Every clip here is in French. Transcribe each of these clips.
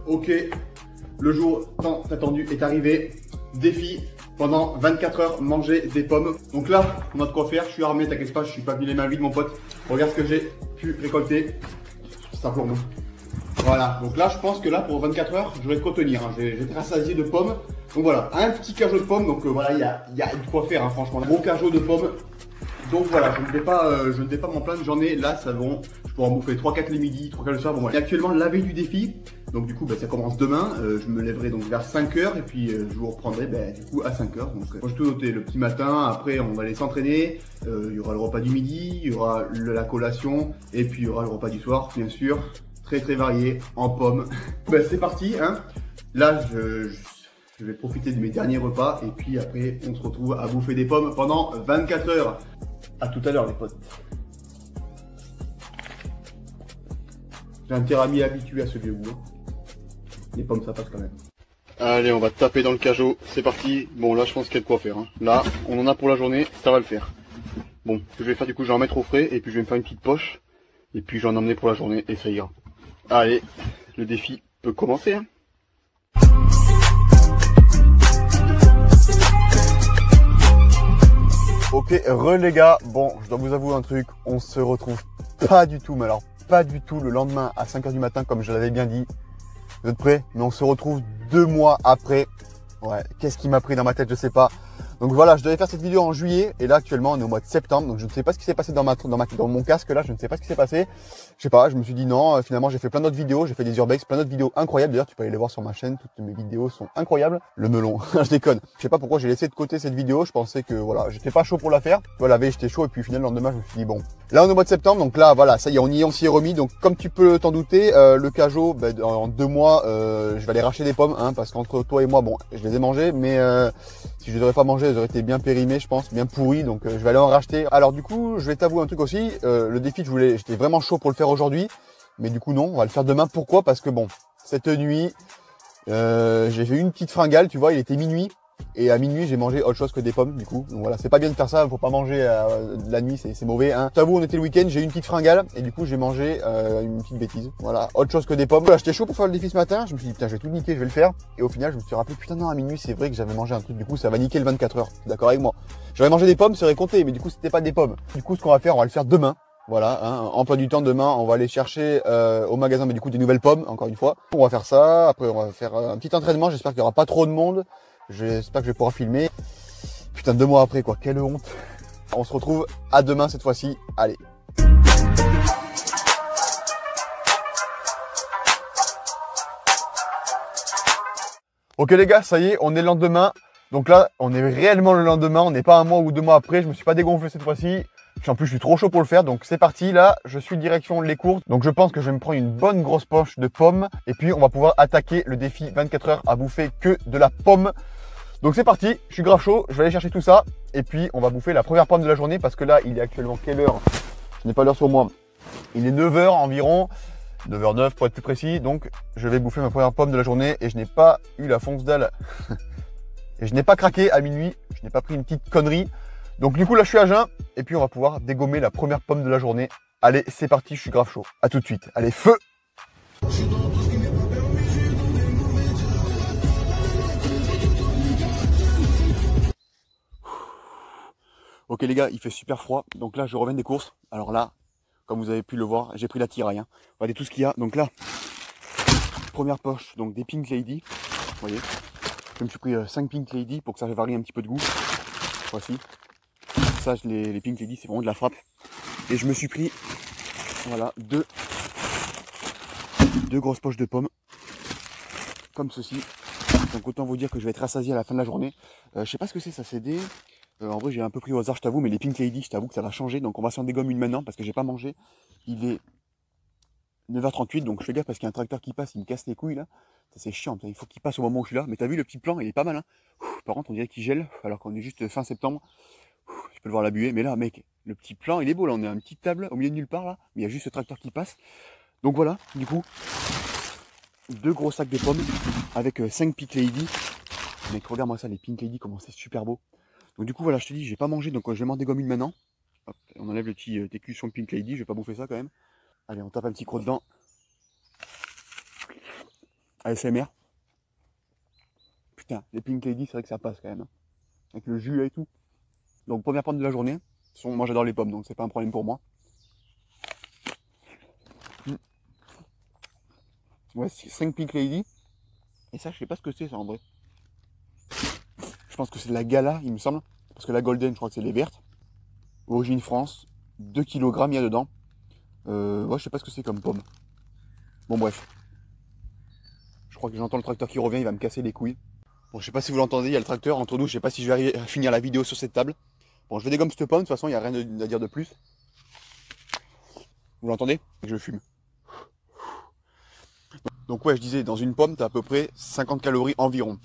Ok, le jour tant attendu est arrivé. Défi, pendant 24 heures, manger des pommes. Donc là, on a de quoi faire. Je suis armé, t'inquiète pas, je suis pas venu les mains vides, mon pote. Regarde ce que j'ai pu récolter. Ça plombe. Voilà, donc là, je pense que là, pour 24 heures, je vais de quoi tenir. Hein. J'ai été rassasié de pommes. Donc voilà, un petit cajot de pommes. Donc voilà, il y a de quoi faire, hein, franchement. Un gros cajot de pommes. Donc voilà, je ne vais pas m'en plaindre. J'en ai là, ça vont. Je pourrais en bouffer 3-4 les midis, 3-4 le soir. Bon, voilà. Et actuellement, la veille du défi. Donc du coup, ça commence demain. Je me lèverai donc vers 5 heures et puis je vous reprendrai du coup à 5 heures. Donc moi, je tout noté le petit matin. Après, on va aller s'entraîner. Il y aura le repas du midi, il y aura la collation et puis il y aura le repas du soir, bien sûr. Très varié en pommes. C'est parti, hein. Là, je vais profiter de mes derniers repas et puis après, on se retrouve à bouffer des pommes pendant 24 heures. À tout à l'heure, les potes. J'ai un tiramisu habitué à ce vieux goût. Les pommes, ça passe quand même. Allez, on va taper dans le cajot. C'est parti. Bon, là, je pense qu'il y a de quoi faire. Hein. Là, on en a pour la journée. Ça va le faire. Bon, ce que je vais faire, du coup, je vais en mettre au frais. Et puis, je vais me faire une petite poche. Et puis, je vais en emmener pour la journée. Et ça ira. Allez, le défi peut commencer. Hein. Ok, les gars. Bon, je dois vous avouer un truc. On se retrouve pas du tout, mais alors pas du tout le lendemain à 5 h du matin, comme je l'avais bien dit. Vous êtes prêts? Mais on se retrouve 2 mois après. Ouais, qu'est-ce qui m'a pris dans ma tête, je sais pas. Donc voilà, je devais faire cette vidéo en juillet et là actuellement on est au mois de septembre, donc je ne sais pas ce qui s'est passé dans mon casque là, je ne sais pas ce qui s'est passé. Je sais pas, je me suis dit non, finalement j'ai fait plein d'autres vidéos, j'ai fait des urbex, plein d'autres vidéos incroyables. D'ailleurs tu peux aller les voir sur ma chaîne, toutes mes vidéos sont incroyables. Le melon, je déconne. Je sais pas pourquoi j'ai laissé de côté cette vidéo, je pensais que voilà, j'étais pas chaud pour la faire. Voilà, la veille j'étais chaud et puis finalement le lendemain je me suis dit bon. Là on est au mois de septembre, donc là voilà, ça y est, on s'y est remis. Donc comme tu peux t'en douter, le cajot, en 2 mois, je vais aller racheter des pommes, hein, parce qu'entre toi et moi, bon, je les ai mangées, mais si je les aurais pas mangées, elles auraient été bien périmées, je pense, bien pourries, donc je vais aller en racheter. Alors du coup, je vais t'avouer un truc aussi, le défi, j'étais vraiment chaud pour le faire aujourd'hui, mais du coup non, on va le faire demain. Pourquoi? Parce que bon, cette nuit, j'ai fait une petite fringale, tu vois, il était minuit. Et à minuit, j'ai mangé autre chose que des pommes, du coup. Donc voilà, c'est pas bien de faire ça, faut pas manger la nuit, c'est mauvais. Hein. J'avoue, on était le week-end, j'ai eu une petite fringale et du coup, j'ai mangé une petite bêtise. Voilà, autre chose que des pommes. Voilà, j'étais chaud pour faire le défi ce matin. Je me suis dit, putain, je vais tout niquer, je vais le faire. Et au final, je me suis rappelé, putain, non, à minuit, c'est vrai que j'avais mangé un truc. Du coup, ça va niquer le 24 heures. D'accord avec moi? J'aurais mangé des pommes, ça aurait compté, mais du coup, c'était pas des pommes. Du coup, ce qu'on va faire, on va le faire demain. Voilà, hein, emploi du temps demain, on va aller chercher au magasin, mais du coup, des nouvelles pommes, encore une fois. On va faire ça. Après, on va faire un petit entraînement. J'espère qu'il y aura pas trop de monde. J'espère que je vais pouvoir filmer. Putain, 2 mois après, quoi. Quelle honte. On se retrouve à demain cette fois-ci. Allez. Ok les gars, ça y est, on est le lendemain. Donc là, on est réellement le lendemain. On n'est pas 1 mois ou 2 mois après. Je me suis pas dégonflé cette fois-ci. En plus, je suis trop chaud pour le faire. Donc c'est parti. Là, je suis direction les cours. Donc je pense que je vais me prendre une bonne grosse poche de pommes. Et puis, on va pouvoir attaquer le défi 24 heures à bouffer que de la pomme. Donc c'est parti, je suis grave chaud, je vais aller chercher tout ça et puis on va bouffer la première pomme de la journée parce que là il est actuellement quelle heure? Je n'ai pas l'heure sur moi. Il est 9 h environ, 9 h 09 pour être plus précis, donc je vais bouffer ma première pomme de la journée et je n'ai pas eu la fonce dalle. Et je n'ai pas craqué à minuit, je n'ai pas pris une petite connerie. Donc du coup là je suis à jeun et puis on va pouvoir dégommer la première pomme de la journée. Allez c'est parti, je suis grave chaud. À tout de suite, allez feu! Ok les gars, il fait super froid, donc là je reviens des courses. Alors là, comme vous avez pu le voir, j'ai pris la tiraille. Hein. Regardez tout ce qu'il y a. Donc là, première poche, donc des Pink Lady. Vous voyez, je me suis pris 5 Pink Lady pour que ça varie un petit peu de goût. Voici. Ça, les Pink Lady, c'est vraiment de la frappe. Et je me suis pris, voilà, deux grosses poches de pommes. Comme ceci. Donc autant vous dire que je vais être rassasié à la fin de la journée. Je sais pas ce que c'est, ça c'est des... en vrai j'ai un peu pris au hasard je t'avoue, mais les Pink Lady je t'avoue que ça va changer. Donc on va s'en dégommer une maintenant parce que j'ai pas mangé. Il est 9 h 38, donc je fais gaffe parce qu'il y a un tracteur qui passe, il me casse les couilles là. C'est chiant, il faut qu'il passe au moment où je suis là. Mais t'as vu le petit plan, il est pas mal hein. Par contre on dirait qu'il gèle alors qu'on est juste fin septembre. Je peux le voir la buée, mais là mec, le petit plan il est beau là, on est à une petite table au milieu de nulle part là. Mais il y a juste ce tracteur qui passe. Donc voilà, du coup, 2 gros sacs de pommes avec 5 Pink Lady. Mec, regarde-moi ça, les Pink Lady, comment c'est super beau. Donc du coup, voilà, je te dis, j'ai pas mangé, donc je vais m'en dégommer une maintenant. Hop, on enlève le petit TQ sur le Pink Lady, je vais pas bouffer ça quand même. Allez, on tape un petit croc dedans. ASMR. Putain, les Pink Lady, c'est vrai que ça passe quand même. Hein. Avec le jus et tout. Donc première pomme de la journée. Moi j'adore les pommes, donc c'est pas un problème pour moi. Ouais, c'est 5 Pink Lady. Et ça, je sais pas ce que c'est ça en vrai. Je pense que c'est de la Gala, il me semble. Parce que la Golden, je crois que c'est les vertes. Origine France. 2 kg il y a dedans. Ouais, je sais pas ce que c'est comme pomme. Bon, bref. Je crois que j'entends le tracteur qui revient, il va me casser les couilles. Bon, je sais pas si vous l'entendez, il y a le tracteur entre nous. Je sais pas si je vais arriver à finir la vidéo sur cette table. Bon, je vais dégommer cette pomme, de toute façon, il n'y a rien à dire de plus. Vous l'entendez? Je fume. Donc ouais, je disais, dans une pomme, tu as à peu près 50 calories environ.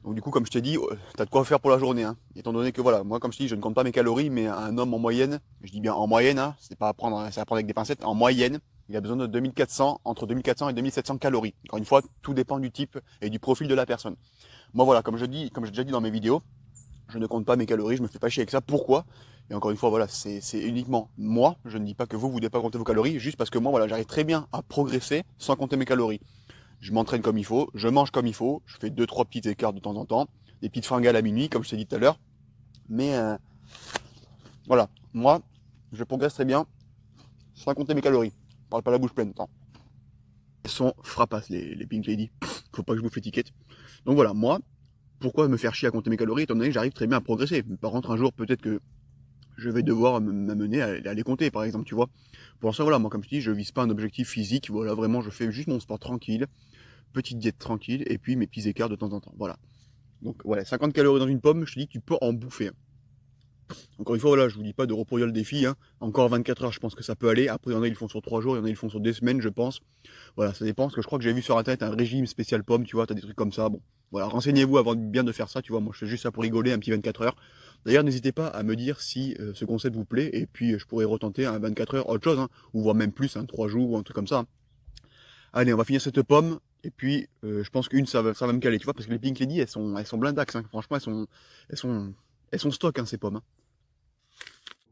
Donc du coup, comme je t'ai dit, tu as de quoi faire pour la journée. Hein. Étant donné que voilà, moi comme je te dis, je ne compte pas mes calories, mais un homme en moyenne, je dis bien en moyenne, hein, c'est pas à prendre, c'est à prendre avec des pincettes, en moyenne, il a besoin de 2400, entre 2400 et 2700 calories. Encore une fois, tout dépend du type et du profil de la personne. Moi voilà, comme j'ai déjà dit dans mes vidéos, je ne compte pas mes calories, je me fais pas chier avec ça. Pourquoi? Et encore une fois, voilà, c'est uniquement moi. Je ne dis pas que vous devez pas compter vos calories, juste parce que moi, voilà, j'arrive très bien à progresser sans compter mes calories. Je m'entraîne comme il faut, je mange comme il faut, je fais 2-3 petits écarts de temps en temps, des petites fringales à minuit, comme je t'ai dit tout à l'heure. Mais voilà, moi, je progresse très bien sans compter mes calories. Je parle pas la bouche pleine. Attends. Elles sont frappasses, les Pink Lady. Faut pas que je bouffe l'étiquette. Donc voilà, moi, pourquoi me faire chier à compter mes calories étant donné que j'arrive très bien à progresser. Par contre, un jour, peut-être que je vais devoir m'amener à les compter, par exemple, tu vois. Pour l'instant, voilà, moi, comme je dis, je vise pas un objectif physique. Voilà, vraiment, je fais juste mon sport tranquille, petite diète tranquille, et puis mes petits écarts de temps en temps. Voilà. Donc, voilà, 50 calories dans une pomme, je te dis que tu peux en bouffer. Encore une fois, voilà, je vous dis pas de reproduire le défi. Hein. Encore 24 heures, je pense que ça peut aller. Après, il y en a, ils le font sur 3 jours, il y en a, ils le font sur des semaines, je pense. Voilà, ça dépend. Parce que je crois que j'ai vu sur internet un régime spécial pomme, tu vois, t'as des trucs comme ça. Bon, voilà, renseignez-vous avant bien de faire ça, tu vois. Moi, je fais juste ça pour rigoler, un petit 24 heures. D'ailleurs, n'hésitez pas à me dire si ce concept vous plaît. Et puis, je pourrais retenter un 24 heures autre chose, hein, ou voire même plus, hein, 3 jours ou un truc comme ça. Hein. Allez, on va finir cette pomme. Et puis, je pense qu'une, ça va me caler, tu vois, parce que les Pink Lady, elles sont blindax. Hein. Franchement, elles sont stock, hein, ces pommes. Hein.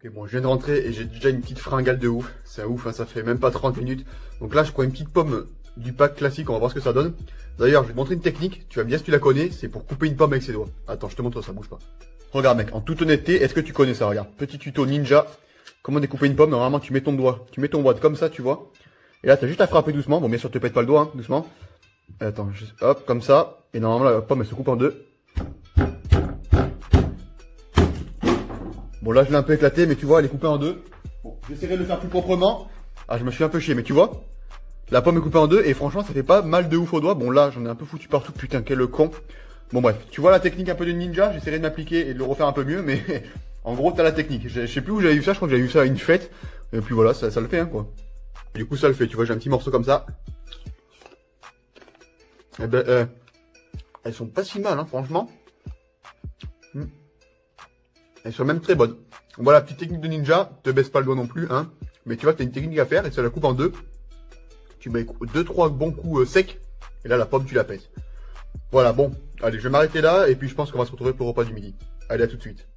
Ok, bon, je viens de rentrer et j'ai déjà une petite fringale de ouf. C'est un ouf, hein, ça fait même pas 30 minutes. Donc là, je prends une petite pomme du pack classique, on va voir ce que ça donne. D'ailleurs, je vais te montrer une technique, tu vas me dire si tu la connais, c'est pour couper une pomme avec ses doigts. Attends, je te montre ça, bouge pas. Regarde mec, en toute honnêteté, est-ce que tu connais ça? Regarde, petit tuto ninja. Comment découper une pomme? Normalement, tu mets ton doigt comme ça, tu vois. Et là, t'as juste à frapper doucement. Bon, bien sûr, te pète pas le doigt, hein, doucement. Attends, hop, comme ça. Et normalement, la pomme, elle se coupe en deux. Bon, là, je l'ai un peu éclaté, mais tu vois, elle est coupée en deux. Bon, j'essaierai de le faire plus proprement. Ah, je me suis un peu chié, mais tu vois, la pomme est coupée en deux et franchement, ça fait pas mal de ouf au doigt. Bon, là, j'en ai un peu foutu partout. Putain, quel con. Bon, bref, tu vois la technique un peu de ninja. J'essaierai de m'appliquer et de le refaire un peu mieux, mais en gros, t'as la technique. Je sais plus où j'avais vu ça. Je crois que j'avais vu ça à une fête. Et puis voilà, ça le fait, hein, quoi. Du coup, ça le fait. Tu vois, j'ai un petit morceau comme ça. Eh ben, elles sont pas si mal, hein, franchement. Elles sont même très bonnes. Voilà, petite technique de ninja. Te baisse pas le doigt non plus, hein. Mais tu vois que t'as une technique à faire et ça la coupe en deux. Tu mets 2-3 bons coups secs. Et là, la pomme, tu la pètes. Voilà, bon. Allez, je vais m'arrêter là. Et puis, je pense qu'on va se retrouver pour le repas du midi. Allez, à tout de suite.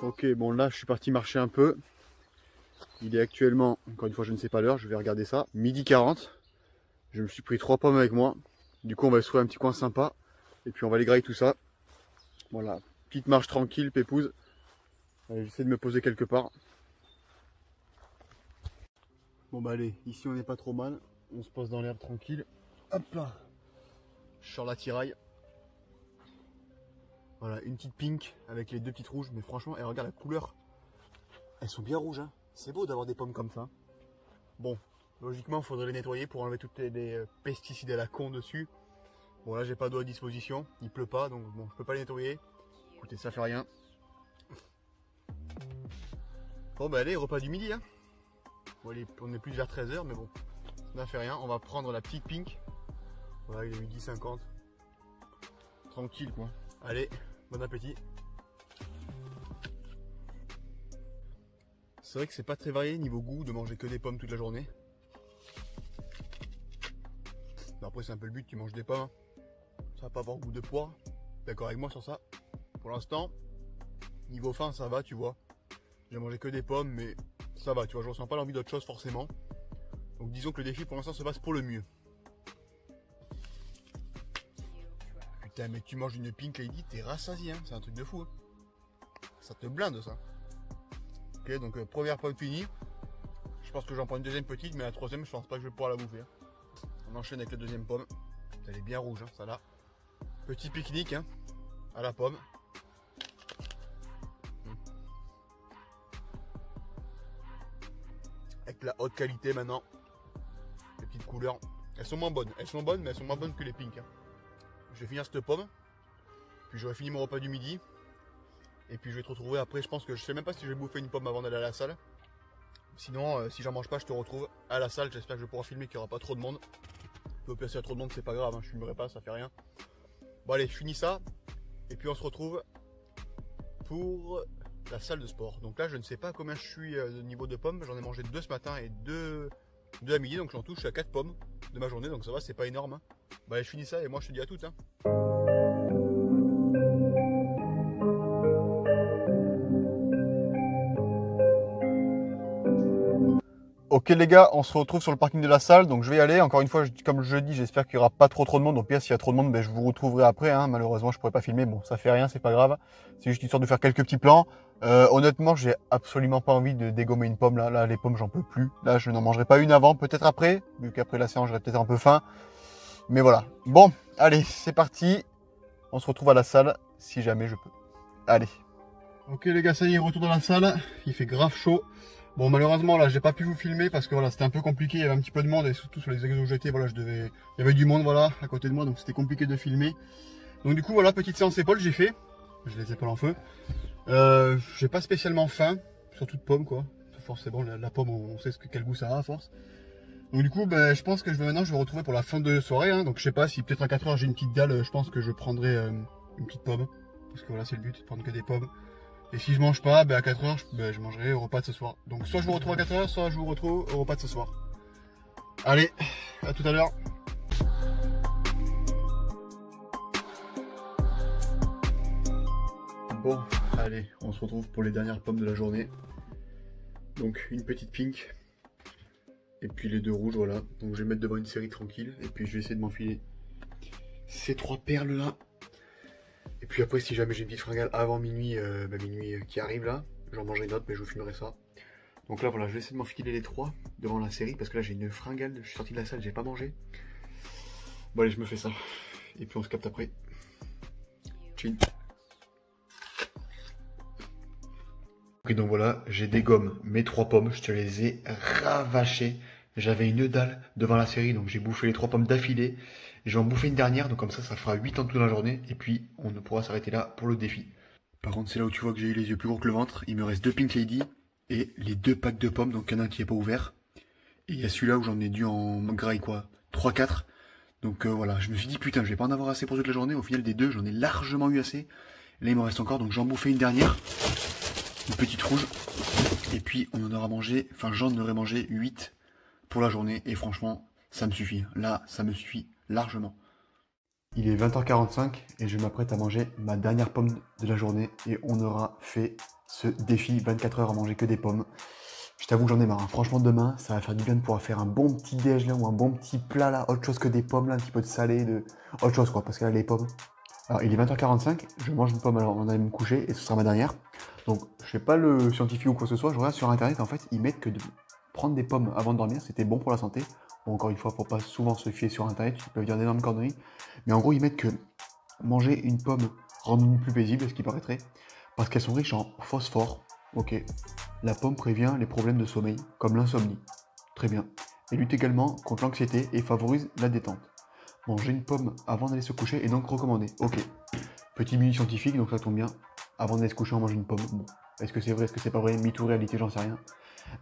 Ok, bon, là, je suis parti marcher un peu. Il est actuellement, encore une fois, je ne sais pas l'heure. Je vais regarder ça. Midi 40. Je me suis pris 3 pommes avec moi. Du coup, on va se trouver un petit coin sympa. Et puis, on va aller grailler tout ça. Voilà. Petite marche tranquille, pépouze. J'essaie de me poser quelque part. Bon bah allez, ici on n'est pas trop mal. On se pose dans l'herbe tranquille. Hop là. Je sors la tiraille. Voilà, une petite pink avec les deux petites rouges. Mais franchement, regarde la couleur. Elles sont bien rouges. Hein. C'est beau d'avoir des pommes comme ça. Bon, logiquement, il faudrait les nettoyer pour enlever toutes les pesticides à la con dessus. Bon là, j'ai pas d'eau à disposition. Il pleut pas, donc bon, je peux pas les nettoyer. Écoutez, ça fait rien. Bon bah allez, repas du midi. Hein. Bon, on est plus vers 13 h, mais bon, ça n'a fait rien. On va prendre la petite pink. Voilà, il est midi 50. Tranquille quoi. Allez, bon appétit. C'est vrai que c'est pas très varié niveau goût de manger que des pommes toute la journée. Mais après c'est un peu le but, tu manges des pommes. Hein. Ça va pas avoir goût de poire. D'accord avec moi sur ça. Pour l'instant, niveau faim ça va, tu vois. J'ai mangé que des pommes, mais ça va, tu vois, je ressens pas l'envie d'autre chose forcément. Donc disons que le défi pour l'instant se passe pour le mieux. Putain, mais tu manges une Pink Lady, t'es rassasié, hein. C'est un truc de fou. Hein. Ça te blinde ça. Ok, donc première pomme finie. Je pense que j'en prends une deuxième petite, mais la troisième, je pense pas que je vais pouvoir la bouffer. Hein. On enchaîne avec la deuxième pomme. Elle est bien rouge, hein, ça là. Petit pique-nique hein, à la pomme. Avec la haute qualité maintenant. Les petites couleurs. Elles sont moins bonnes. Elles sont bonnes, mais elles sont moins bonnes que les pink. Hein. Je vais finir cette pomme. Puis j'aurai fini mon repas du midi. Et puis je vais te retrouver après. Je pense que je sais même pas si je vais bouffer une pomme avant d'aller à la salle. Sinon, si j'en mange pas, je te retrouve à la salle. J'espère que je vais pouvoir filmer qu'il n'y aura pas trop de monde. Au pire, s'il y a trop de monde, c'est pas grave. Hein. Je filmerai pas, ça fait rien. Bon, allez, je finis ça. Et puis on se retrouve pour la salle de sport. Donc là, je ne sais pas combien je suis au niveau de pommes. J'en ai mangé 2 ce matin et 2 à midi. Donc j'en touche à 4 pommes de ma journée. Donc ça va, c'est pas énorme. Hein. Bah, allez, je finis ça et moi, je te dis à toutes. Hein. Ok les gars, on se retrouve sur le parking de la salle, donc je vais y aller. Encore une fois, comme je dis, j'espère qu'il n'y aura pas trop de monde. Au pire, s'il y a trop de monde, ben, je vous retrouverai après. Hein. Malheureusement, je ne pourrai pas filmer. Bon, ça fait rien, c'est pas grave. C'est juste histoire de faire quelques petits plans. Honnêtement, j'ai absolument pas envie de dégommer une pomme. Là, les pommes, j'en peux plus. Là, je n'en mangerai pas une avant, peut-être après. Vu qu'après la séance, j'aurai peut-être un peu faim. Mais voilà. Bon, allez, c'est parti. On se retrouve à la salle, si jamais je peux. Allez. Ok les gars, ça y est, retour dans la salle. Il fait grave chaud. Bon, malheureusement, là, j'ai pas pu vous filmer parce que voilà, c'était un peu compliqué. Il y avait un petit peu de monde et surtout sur les exos où j'étais, voilà, il y avait du monde, voilà, à côté de moi, donc c'était compliqué de filmer. Donc du coup, voilà, petite séance épaules, j'ai fait. J'ai les épaules en feu. J'ai pas spécialement faim, surtout de pommes, quoi. Forcément, la pomme, on sait quel goût ça a à force. Donc du coup, ben, je pense que maintenant, je vais retrouver pour la fin de soirée. Hein. Donc je sais pas si peut-être à 4 heures j'ai une petite dalle, je pense que je prendrai une petite pomme. Parce que voilà, c'est le but, de prendre que des pommes. Et si je mange pas, ben à 4 heures, je mangerai au repas de ce soir. Donc soit je vous retrouve à 4 heures, soit je vous retrouve au repas de ce soir. Allez, à tout à l'heure. Bon, allez, on se retrouve pour les dernières pommes de la journée. Donc une petite pink. Et puis les 2 rouges, voilà. Donc je vais mettre devant une série tranquille. Et puis je vais essayer de m'enfiler ces 3 perles là. Et puis après, si jamais j'ai une petite fringale avant minuit, minuit qui arrive là, j'en mangerai une autre, mais je vous filmerai ça. Donc là, voilà, je vais essayer de m'enfiler les 3 devant la série, parce que là, j'ai une fringale, je suis sorti de la salle, j'ai pas mangé. Bon, allez, je me fais ça. Et puis on se capte après. Chill. Ok, donc voilà, j'ai des gommes, mes 3 pommes, je te les ai ravachées. J'avais une dalle devant la série, donc j'ai bouffé les 3 pommes d'affilée. Je vais en bouffer une dernière, donc comme ça fera 8 en tout dans la journée. Et puis, on ne pourra s'arrêter là pour le défi. Par contre, c'est là où tu vois que j'ai eu les yeux plus gros que le ventre. Il me reste 2 Pink Lady et les 2 packs de pommes, donc il y en a un qui n'est pas ouvert. Et il y a celui-là où j'en ai dû en graille, quoi, 3-4. Donc voilà, je me suis dit, putain, je vais pas en avoir assez pour toute la journée. Au final, des 2, j'en ai largement eu assez. Là, il me reste encore, donc j'en bouffais une dernière. Une petite rouge. Et puis, on en aura mangé, enfin, j'en aurais mangé 8 pour la journée. Et franchement, ça me suffit. Là, ça me suffit largement. Il est 20h45 et je m'apprête à manger ma dernière pomme de la journée. Et on aura fait ce défi 24 heures à manger que des pommes. Je t'avoue que j'en ai marre. Hein. Franchement, demain, ça va faire du bien de pouvoir faire un bon petit déj là ou un bon petit plat là. Autre chose que des pommes là, un petit peu de salé, autre chose quoi. Parce que là, les pommes. Alors, il est 20h45, je mange une pomme avant d'aller me coucher et ce sera ma dernière. Donc, je ne sais pas le scientifique ou quoi que ce soit, je regarde sur internet, en fait, ils mettent que de prendre des pommes avant de dormir, c'était bon pour la santé. Bon, encore une fois, il ne faut pas souvent se fier sur internet, ils peuvent dire d'énormes conneries. Mais en gros, ils mettent que manger une pomme rend une nuit plus paisible, ce qui paraîtrait, parce qu'elles sont riches en phosphore. Ok. La pomme prévient les problèmes de sommeil, comme l'insomnie. Très bien. Elle lutte également contre l'anxiété et favorise la détente. Manger une pomme avant d'aller se coucher est donc recommandé. Ok. Petit mini scientifique, donc ça tombe bien. Avant d'aller se coucher, on mange une pomme. Bon. Est-ce que c'est vrai, est-ce que c'est pas vrai? Mytho, réalité, j'en sais rien.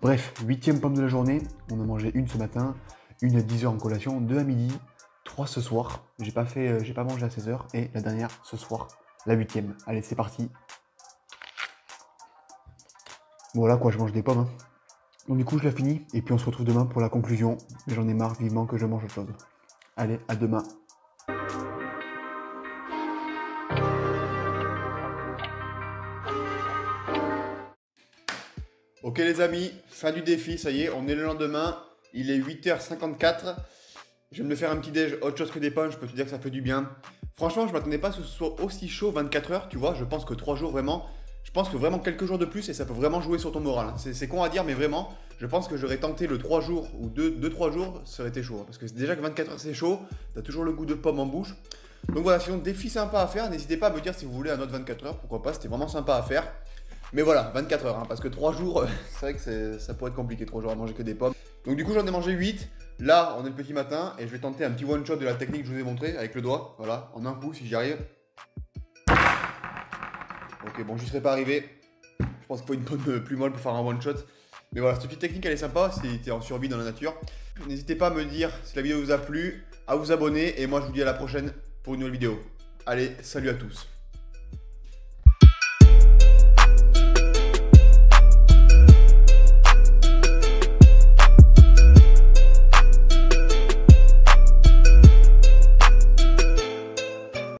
Bref, 8e pomme de la journée. On a mangé une ce matin, une à 10h en collation, 2 à midi, 3 ce soir. J'ai pas mangé à 16h et la dernière ce soir, la 8e. Allez, c'est parti. Voilà quoi, je mange des pommes. Hein. Donc du coup, je la finis et puis on se retrouve demain pour la conclusion. Mais j'en ai marre vivement que je mange autre chose. Allez, à demain. Ok les amis, fin du défi, ça y est, on est le lendemain, il est 8h54. Je vais me faire un petit déj, autre chose que des pommes, je peux te dire que ça fait du bien. Franchement, je m'attendais pas à ce que ce soit aussi chaud 24 heures, tu vois, je pense que 3 jours vraiment, je pense que vraiment quelques jours de plus et ça peut vraiment jouer sur ton moral. Hein. C'est con à dire, mais vraiment, je pense que j'aurais tenté le 3 jours ou 2-3 jours, ça aurait été chaud. Hein, parce que déjà que 24 heures c'est chaud, t'as toujours le goût de pomme en bouche. Donc voilà, sinon défi sympa à faire, n'hésitez pas à me dire si vous voulez un autre 24 heures, pourquoi pas, c'était vraiment sympa à faire. Mais voilà, 24 heures, hein, parce que 3 jours, c'est vrai que ça pourrait être compliqué, 3 jours à manger que des pommes. Donc du coup j'en ai mangé 8, là on est le petit matin, et je vais tenter un petit one shot de la technique que je vous ai montré, avec le doigt, voilà, en un coup si j'y arrive. Ok, bon j'y serais pas arrivé, je pense qu'il faut une pomme plus molle pour faire un one shot. Mais voilà, cette petite technique elle est sympa si t'es en survie dans la nature. N'hésitez pas à me dire si la vidéo vous a plu, à vous abonner, et moi je vous dis à la prochaine pour une nouvelle vidéo. Allez, salut à tous.